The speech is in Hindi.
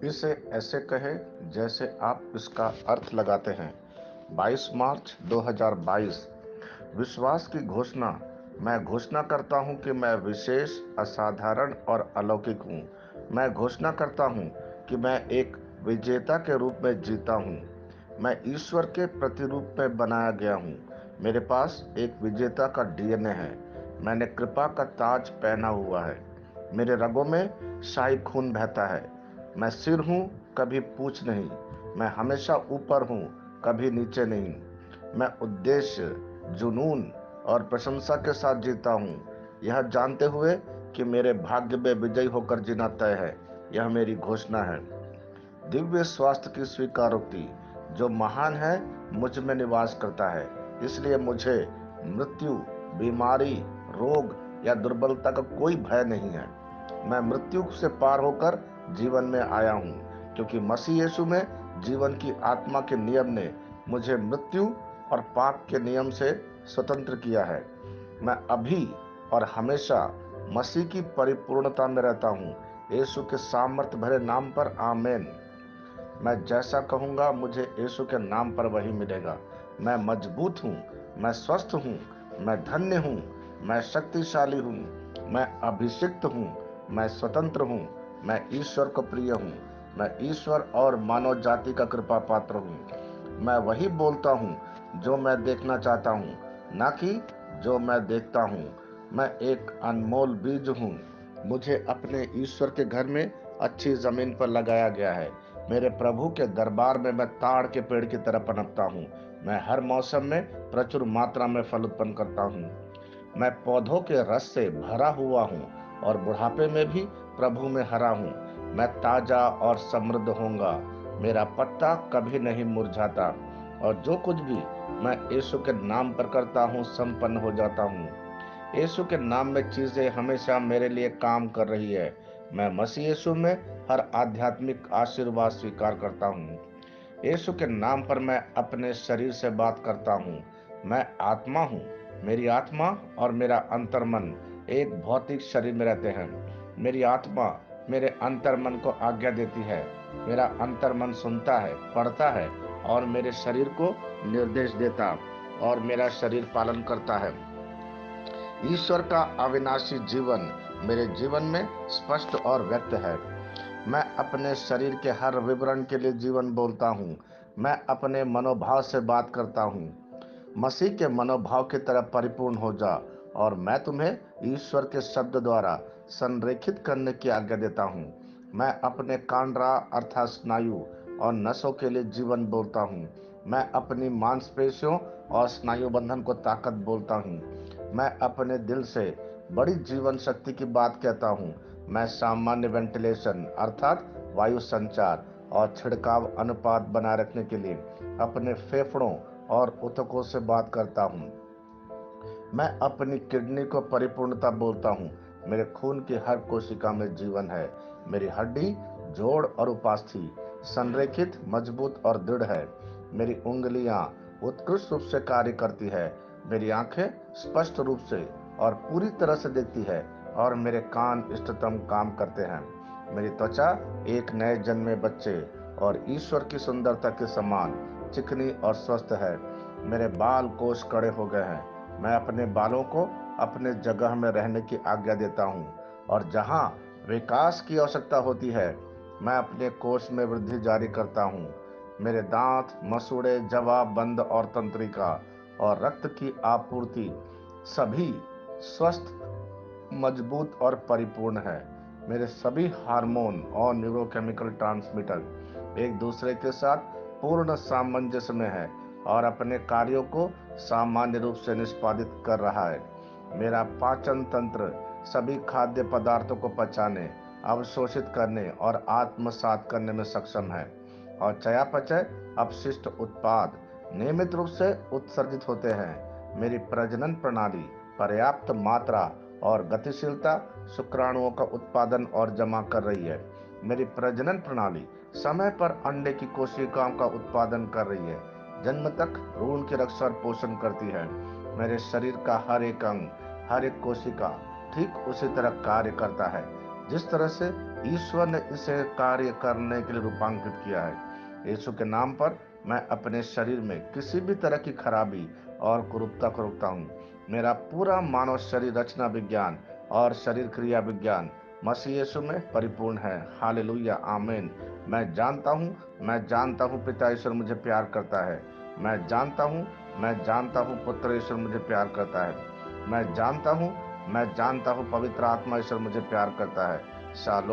इसे ऐसे कहें जैसे आप इसका अर्थ लगाते हैं। 22 मार्च 2022। विश्वास की घोषणा। मैं घोषणा करता हूं कि मैं विशेष, असाधारण और अलौकिक हूं। मैं घोषणा करता हूं कि मैं एक विजेता के रूप में जीता हूं। मैं ईश्वर के प्रतिरूप में बनाया गया हूं। मेरे पास एक विजेता का डीएनए है। मैंने कृपा का ताज पहना हुआ है। मेरे रगों में शाही खून बहता है। मैं सिर हूँ, कभी पूछ नहीं। मैं हमेशा ऊपर हूँ, कभी नीचे नहीं। मैं उद्देश्य, जुनून और प्रशंसा के साथ जीता हूँ, यह जानते हुए कि मेरे भाग्य में विजयी होकर जीना तय है। यह मेरी घोषणा है। दिव्य स्वास्थ्य की स्वीकारोक्ति। जो महान है मुझ में निवास करता है, इसलिए मुझे मृत्यु, बीमारी, रोग या दुर्बलता का कोई भय नहीं है। मैं मृत्यु से पार होकर जीवन में आया हूँ, क्योंकि मसीह यीशु में जीवन की आत्मा के नियम ने मुझे मृत्यु और पाप के नियम से स्वतंत्र किया है। मैं अभी और हमेशा मसीह की परिपूर्णता में रहता हूँ। यीशु के सामर्थ भरे नाम पर आमेन। मैं जैसा कहूंगा मुझे यीशु के नाम पर वही मिलेगा। मैं मजबूत हूँ, मैं स्वस्थ हूँ, मैं धन्य हूँ, मैं शक्तिशाली हूँ, मैं अभिषिक्त हूँ, मैं स्वतंत्र हूँ, मैं ईश्वर को प्रिय हूँ, मैं ईश्वर और मानव जाति का कृपा पात्र हूँ। मैं वही बोलता हूँ जो मैं देखना चाहता हूँ, ना कि जो मैं देखता हूँ। मैं एक अनमोल बीज हूँ। मुझे अपने ईश्वर के घर में अच्छी जमीन पर लगाया गया है। मेरे प्रभु के दरबार में मैं ताड़ के पेड़ की तरह पनपता हूँ। मैं हर मौसम में प्रचुर मात्रा में फल उत्पन्न करता हूँ। मैं पौधों के रस से भरा हुआ हूँ और बुढ़ापे में भी प्रभु में हरा हूँ। मैं ताजा और समृद्ध होऊंगा। मेरा पत्ता कभी नहीं मुरझाता, और जो कुछ भी मैं यीशु के नाम पर करता हूँ संपन्न हो जाता हूँ। यीशु के नाम में चीजें हमेशा मेरे लिए काम कर रही है। मैं मसीह यीशु में हर आध्यात्मिक आशीर्वाद स्वीकार करता हूँ। यीशु के नाम पर मैं अपने शरीर से बात करता हूँ। मैं आत्मा हूँ। मेरी आत्मा और मेरा अंतर्मन एक भौतिक शरीर में रहते हैं। मेरी आत्मा मेरे अंतर्मन को आज्ञा देती है। मेरा अंतर्मन सुनता है, पढ़ता है और मेरे शरीर को निर्देश देता, और मेरा शरीर पालन करता है। ईश्वर का अविनाशी जीवन मेरे जीवन में स्पष्ट और व्यक्त है। मैं अपने शरीर के हर विवरण के लिए जीवन बोलता हूँ। मैं अपने मनोभाव से बात करता हूँ। मसीह के मनोभाव की तरह परिपूर्ण हो जा, और मैं तुम्हें ईश्वर के शब्द द्वारा संरेखित करने की आज्ञा देता हूँ। मैं अपने कांडरा अर्थात स्नायु और नसों के लिए जीवन बोलता हूँ। मैं अपनी मांसपेशियों और स्नायु बंधन को ताकत बोलता हूँ। मैं अपने दिल से बड़ी जीवन शक्ति की बात कहता हूँ। मैं सामान्य वेंटिलेशन अर्थात वायु संचार और छिड़काव अनुपात बनाए रखने के लिए अपने फेफड़ों और ऊतकों से बात करता हूँ। मैं अपनी किडनी को परिपूर्णता बोलता हूँ। मेरे खून की हर कोशिका में जीवन है। मेरी हड्डी, जोड़ और उपास्थि संरेखित, मजबूत और दृढ़ है। मेरी उंगलियां उत्कृष्ट रूप से कार्य करती है। मेरी आंखें स्पष्ट रूप से और पूरी तरह से देखती है, और मेरे कान इष्टतम काम करते हैं। मेरी त्वचा एक नए जन्मे बच्चे और ईश्वर की सुंदरता के समान चिकनी और स्वस्थ है। मेरे बाल कोष कड़े हो गए हैं। मैं अपने बालों को अपने जगह में रहने की आज्ञा देता हूँ, और जहाँ विकास की आवश्यकता होती है मैं अपने कोष में वृद्धि जारी करता हूँ। मेरे दांत, मसूड़े, जवाब बंद और तंत्रिका और रक्त की आपूर्ति सभी स्वस्थ, मजबूत और परिपूर्ण है। मेरे सभी हार्मोन और न्यूरोकेमिकल ट्रांसमीटर एक दूसरे के साथ पूर्ण सामंजस्य में है और अपने कार्यों को सामान्य रूप से निष्पादित कर रहा है। मेरा पाचन तंत्र सभी खाद्य पदार्थों को पचाने, अवशोषित करने और आत्मसात करने में सक्षम है, और चयापचय अपशिष्ट उत्पाद नियमित रूप से उत्सर्जित होते हैं। मेरी प्रजनन प्रणाली पर्याप्त मात्रा और गतिशीलता शुक्राणुओं का उत्पादन और जमा कर रही है। मेरी प्रजनन प्रणाली समय पर अंडे की कोशिकाओं का उत्पादन कर रही है, जन्म तक भ्रूण की रक्षा और पोषण करती है। मेरे शरीर का हर एक अंग, हर एक कोशिका ठीक उसी तरह कार्य करता है जिस तरह से ईश्वर ने इसे कार्य करने के लिए रूपांकित किया है। यीशु के नाम पर मैं अपने शरीर में किसी भी तरह की खराबी और कुरूपता को रोकता हूँ। मेरा पूरा मानव शरीर रचना विज्ञान और शरीर क्रिया विज्ञान मसीह यीशु में परिपूर्ण है। हालेलुया, आमीन। मैं जानता हूँ पिता ईश्वर मुझे प्यार करता है। मैं जानता हूँ पुत्र ईश्वर मुझे प्यार करता है। मैं जानता हूँ पवित्र आत्मा ईश्वर मुझे प्यार करता है। शालो